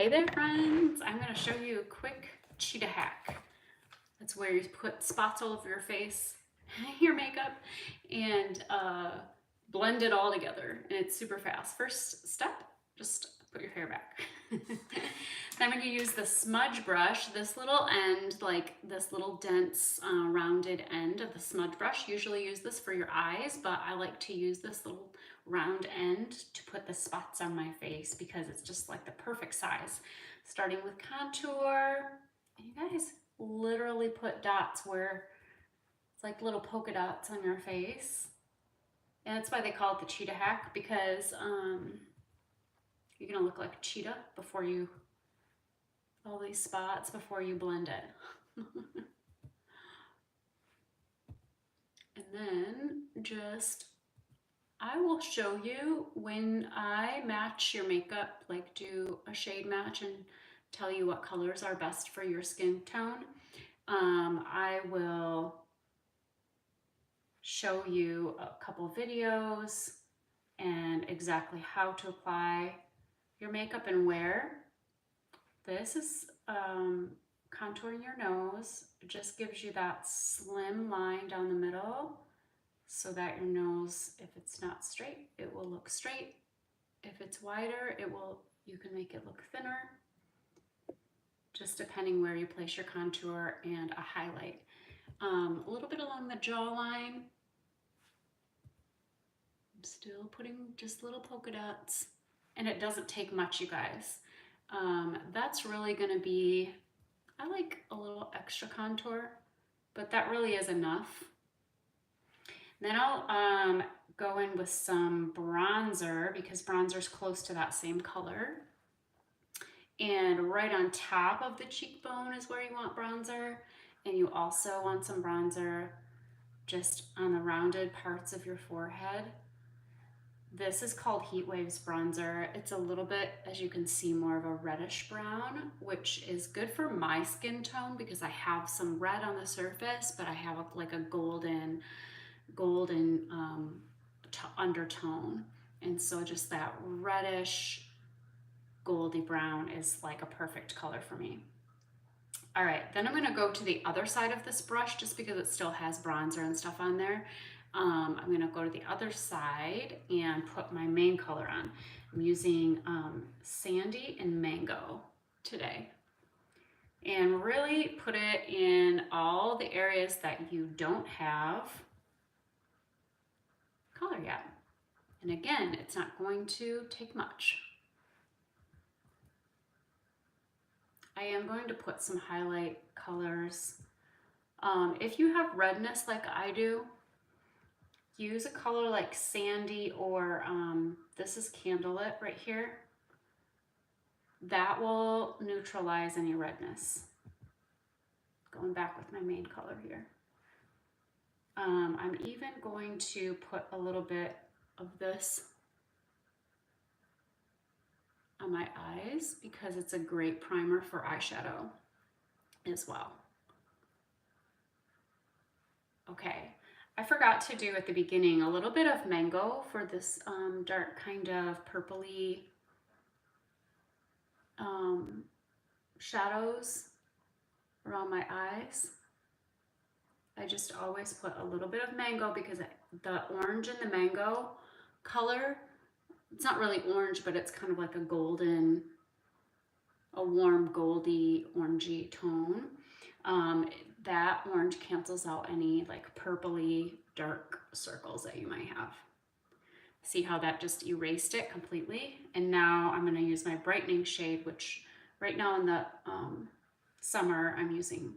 Hey there friends, I'm going to show you a quick cheetah hack. That's where you put spots all over your face, your makeup, and blend it all together. And it's super fast. First step, just put your hair back. Then when you use the smudge brush, this little end, like this little dense rounded end of the smudge brush, usually use this for your eyes, but I like to use this little round end to put the spots on my face because it's just like the perfect size. Starting with contour, and you guys literally put dots where it's like little polka dots on your face. And that's why they call it the cheetah hack, because you're gonna look like a cheetah before you, all these spots before you blend it. And then just, I will show you when I match your makeup, like do a shade match and tell you what colors are best for your skin tone. I will show you a couple videos and exactly how to apply your makeup and where. This is contouring your nose. It just gives you that slim line down the middle so that your nose, if it's not straight, it will look straight. If it's wider, you can make it look thinner, just depending where you place your contour and a highlight. A little bit along the jawline. I'm still putting just little polka dots, and it doesn't take much, you guys. That's really gonna be, I like a little extra contour, but that really is enough. Then I'll go in with some bronzer, because bronzer is close to that same color. And right on top of the cheekbone is where you want bronzer. And you also want some bronzer just on the rounded parts of your forehead. This is called Heat Waves bronzer. It's a little bit, as you can see, more of a reddish brown, which is good for my skin tone because I have some red on the surface, but I have like a golden undertone. And so just that reddish goldy brown is like a perfect color for me. All right, then I'm gonna go to the other side of this brush just because it still has bronzer and stuff on there. I'm gonna go to the other side and put my main color on. I'm using Sandy and Mango today. And really put it in all the areas that you don't have color yet. And again, it's not going to take much. I am going to put some highlight colors. If you have redness like I do, use a color like Sandy, or this is Candlelit right here. That will neutralize any redness. Going back with my main color here. I'm even going to put a little bit of this on my eyes because it's a great primer for eyeshadow as well. Okay, I forgot to do at the beginning a little bit of Mango for this dark kind of purpley shadows around my eyes. I just always put a little bit of Mango because the orange in the Mango color, it's not really orange, but it's kind of like a golden, a warm goldy orangey tone. That orange cancels out any like purpley dark circles that you might have. See how that just erased it completely? And now I'm gonna use my brightening shade, which right now in the summer, I'm using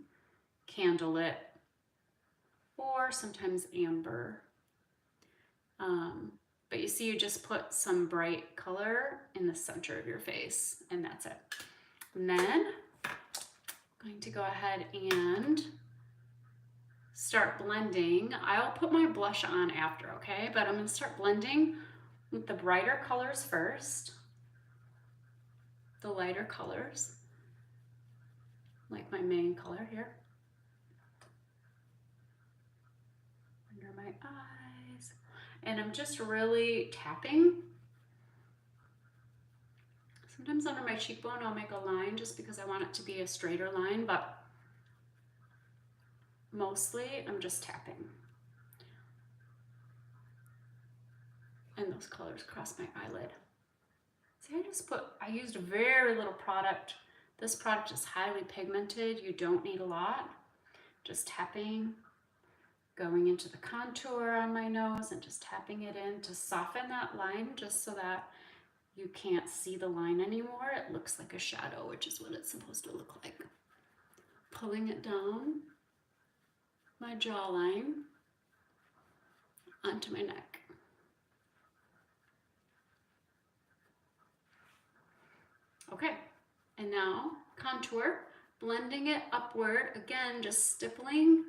Candlelit or sometimes Amber. But you see, you just put some bright color in the center of your face, and that's it. And then I'm going to go ahead and start blending. I'll put my blush on after, okay? But I'm gonna start blending with the brighter colors first, the lighter colors, like my main color here, under my eyes. And I'm just really tapping Sometimes under my cheekbone I'll make a line just because I want it to be a straighter line, but mostly I'm just tapping. And those colors across my eyelid. See, I used very little product. This product is highly pigmented. You don't need a lot. Just tapping, going into the contour on my nose and just tapping it in to soften that line just so that you can't see the line anymore. It looks like a shadow, which is what it's supposed to look like. Pulling it down my jawline onto my neck. Okay, and now contour, blending it upward, again, just stippling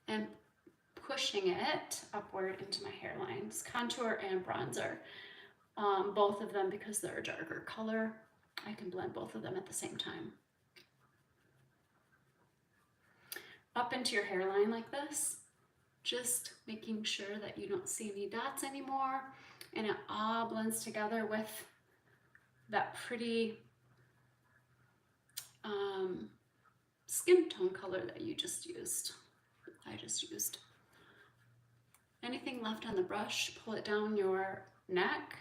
and pushing it upward into my hairlines. Contour and bronzer, both of them because they're a darker color. I can blend both of them at the same time. Up into your hairline like this, just making sure that you don't see any dots anymore, and it all blends together with that pretty skin tone color that I just used. Anything left on the brush, pull it down your neck.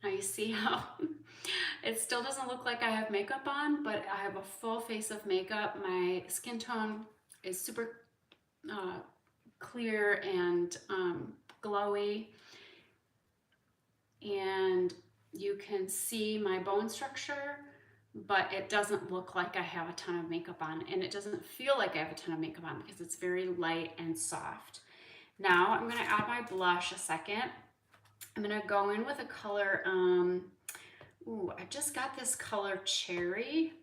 Now you see how it still doesn't look like I have makeup on, but I have a full face of makeup. My skin tone is super clear and glowy, and you can see my bone structure, but it doesn't look like I have a ton of makeup on, and it doesn't feel like I have a ton of makeup on because it's very light and soft. Now I'm going to add my blush a second. I'm going to go in with a color, I just got this color Cherry.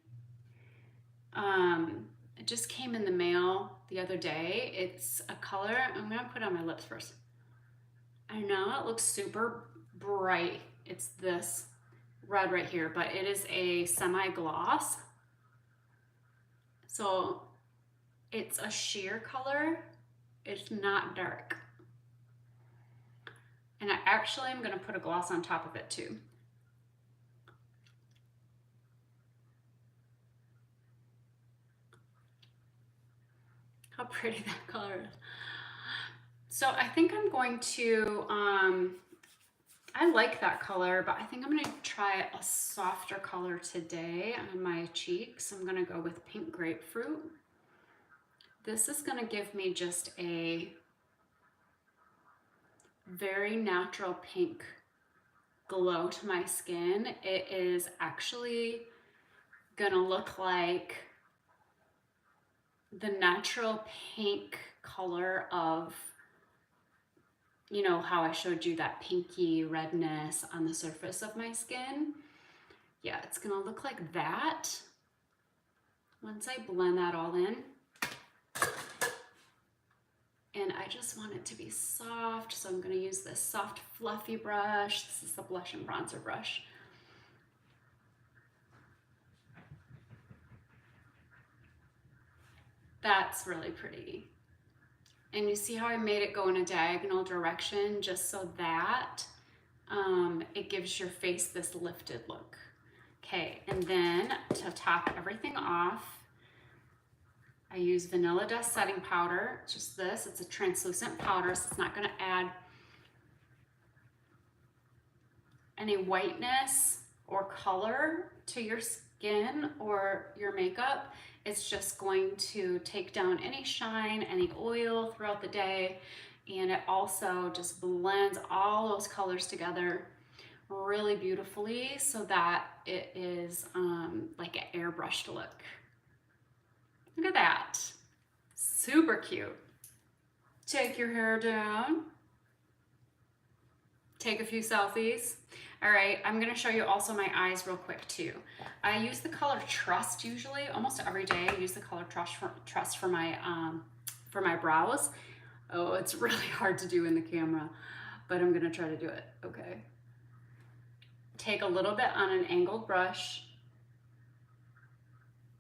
It just came in the mail the other day. It's a color, I'm going to put it on my lips first. I know it looks super bright. It's this red right here, but it is a semi-gloss. So it's a sheer color. It's not dark. And I actually am going to put a gloss on top of it too. How pretty that color is. So I think I'm going to, I like that color, but I think I'm going to try a softer color today on my cheeks. I'm going to go with Pink Grapefruit. This is going to give me just a very natural pink glow to my skin. It is actually going to look like the natural pink color of, you know, how I showed you that pinky redness on the surface of my skin. Yeah, it's gonna look like that once I blend that all in. And I just want it to be soft, so I'm gonna use this soft, fluffy brush. This is the blush and bronzer brush. That's really pretty. And you see how I made it go in a diagonal direction just so that it gives your face this lifted look. Okay, and then to top everything off, I use Vanilla Dust Setting Powder. It's just this, it's a translucent powder, so it's not gonna add any whiteness or color to your skin or your makeup. It's just going to take down any shine, any oil throughout the day, and it also just blends all those colors together really beautifully so that it is like an airbrushed look. Look at that, super cute. Take your hair down, take a few selfies. All right, I'm gonna show you also my eyes real quick too. I use the color Trust usually, almost every day. I use the color Trust for my brows. Oh, it's really hard to do in the camera, but I'm gonna try to do it, okay? Take a little bit on an angled brush.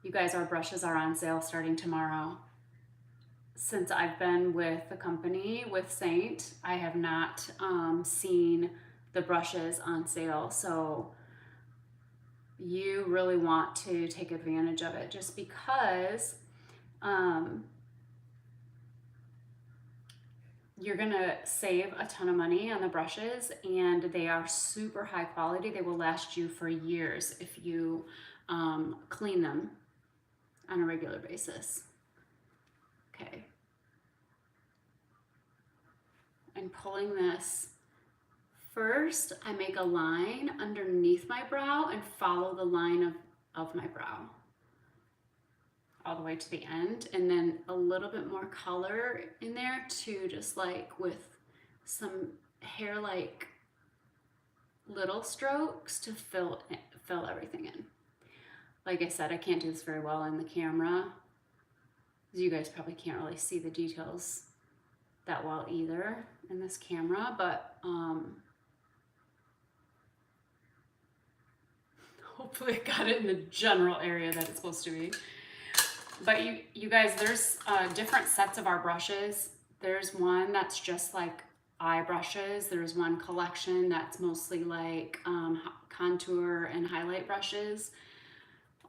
You guys, our brushes are on sale starting tomorrow. Since I've been with the company, with Seint, I have not seen the brushes on sale, so you really want to take advantage of it, just because you're gonna save a ton of money on the brushes, and they are super high quality. They will last you for years if you clean them on a regular basis. Okay. And pulling this, first I make a line underneath my brow and follow the line of my brow all the way to the end, and then a little bit more color in there to just like with some hair like little strokes to fill everything in. Like I said, I can't do this very well in the camera. You guys probably can't really see the details that well either in this camera, but hopefully I got it in the general area that it's supposed to be. But you guys, there's different sets of our brushes. There's one that's just like eye brushes. There's one collection that's mostly like contour and highlight brushes.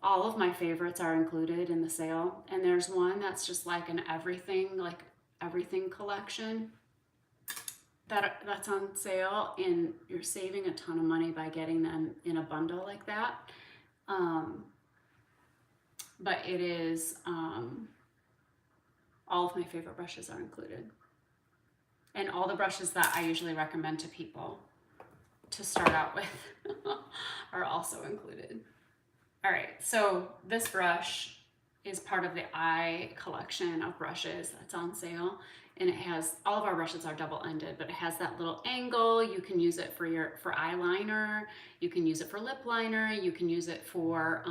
All of my favorites are included in the sale. And there's one that's just like an everything collection that's on sale, and you're saving a ton of money by getting them in a bundle like that. But it is, all of my favorite brushes are included. And all the brushes that I usually recommend to people to start out with are also included. All right, so this brush is part of the eye collection of brushes that's on sale. And it has, all of our brushes are double-ended, but it has that little angle. You can use it for eyeliner. You can use it for lip liner. You can use it for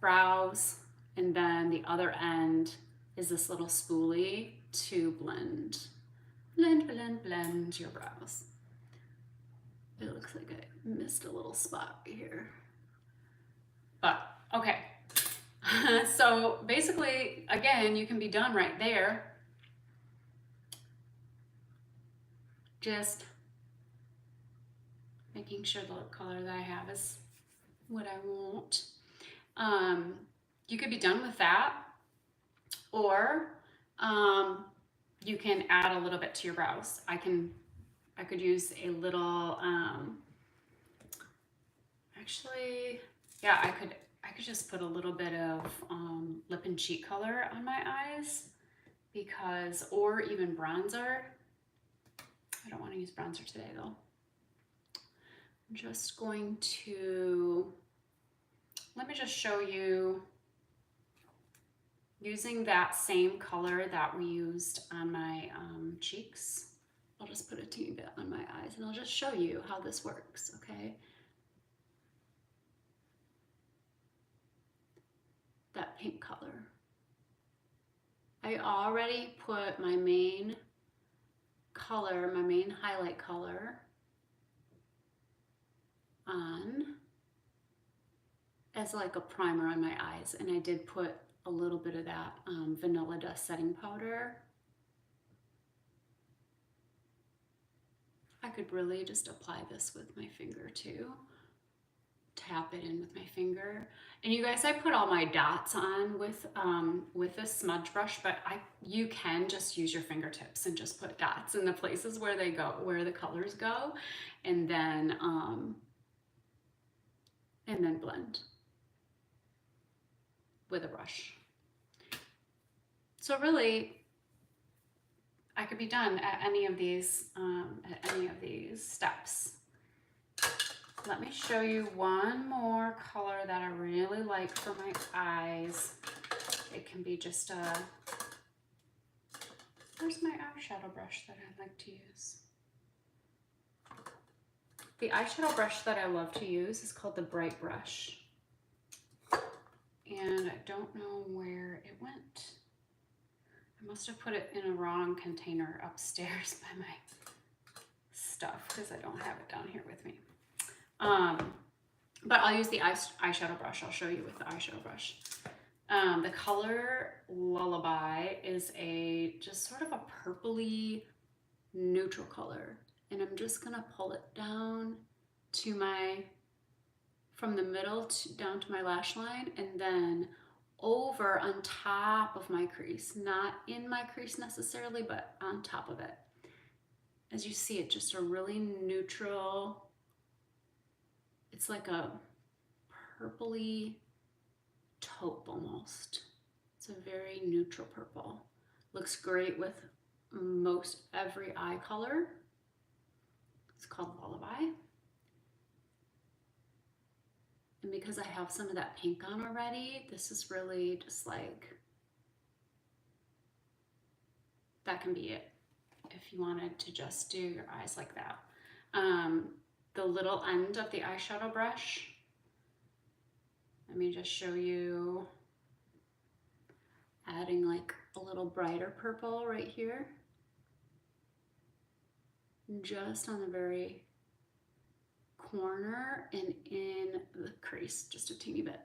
brows. And then the other end is this little spoolie to blend your brows. It looks like I missed a little spot right here. But, okay. So basically, again, you can be done right there. Just making sure the lip color that I have is what I want. You could be done with that, or you can add a little bit to your brows. I could use a little, actually, yeah, I could just put a little bit of lip and cheek color on my eyes, because, or even bronzer. I don't want to use bronzer today though. I'm just going to, let me just show you using that same color that we used on my cheeks. I'll just put a teeny bit on my eyes, and I'll just show you how this works, okay? That pink color. I already put my main color, my main highlight color on as like a primer on my eyes, and I did put a little bit of that Vanilla Dust setting powder. I could really just apply this with my finger too. Tap it in with my finger. And you guys, I put all my dots on with this smudge brush, but you can just use your fingertips and just put dots in the places where they go, where the colors go, and then blend with a brush. So really, I could be done at any of these steps. Let me show you one more color that I really like for my eyes. It can be just a, where's my eyeshadow brush that I like to use? The eyeshadow brush that I love to use is called the Bright Brush. And I don't know where it went. I must have put it in a wrong container upstairs by my stuff, because I don't have it down here with me. But I'll use the eyeshadow brush. I'll show you with the eyeshadow brush. The color Lullaby is just sort of a purpley neutral color. And I'm just gonna pull it down to my from the middle down to my lash line, and then over on top of my crease, not in my crease necessarily, but on top of it. As you see, it's just a really neutral, it's like a purpley taupe almost. It's a very neutral purple. Looks great with most every eye color. It's called Lullaby. And because I have some of that pink on already, this is really just like, that can be it if you wanted to just do your eyes like that. The little end of the eyeshadow brush, let me just show you, adding like a little brighter purple right here, just on the very corner and in the crease, just a teeny bit.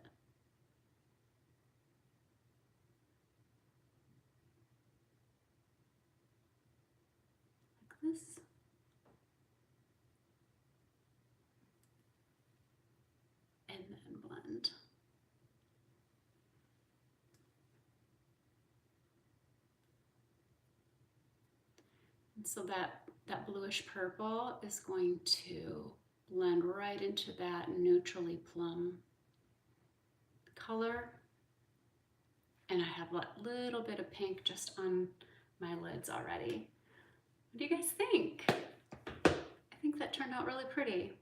Like this. And then blend. And so that bluish purple is going to blend right into that neutrally plum color. And I have a little bit of pink just on my lids already. What do you guys think? I think that turned out really pretty.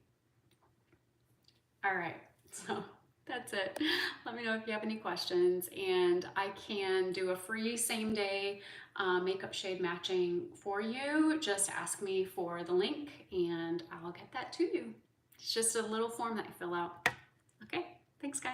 All right, so that's it. Let me know if you have any questions, and I can do a free same day makeup shade matching for you. Just ask me for the link and I'll get that to you. It's just a little form that you fill out. Okay, thanks guys.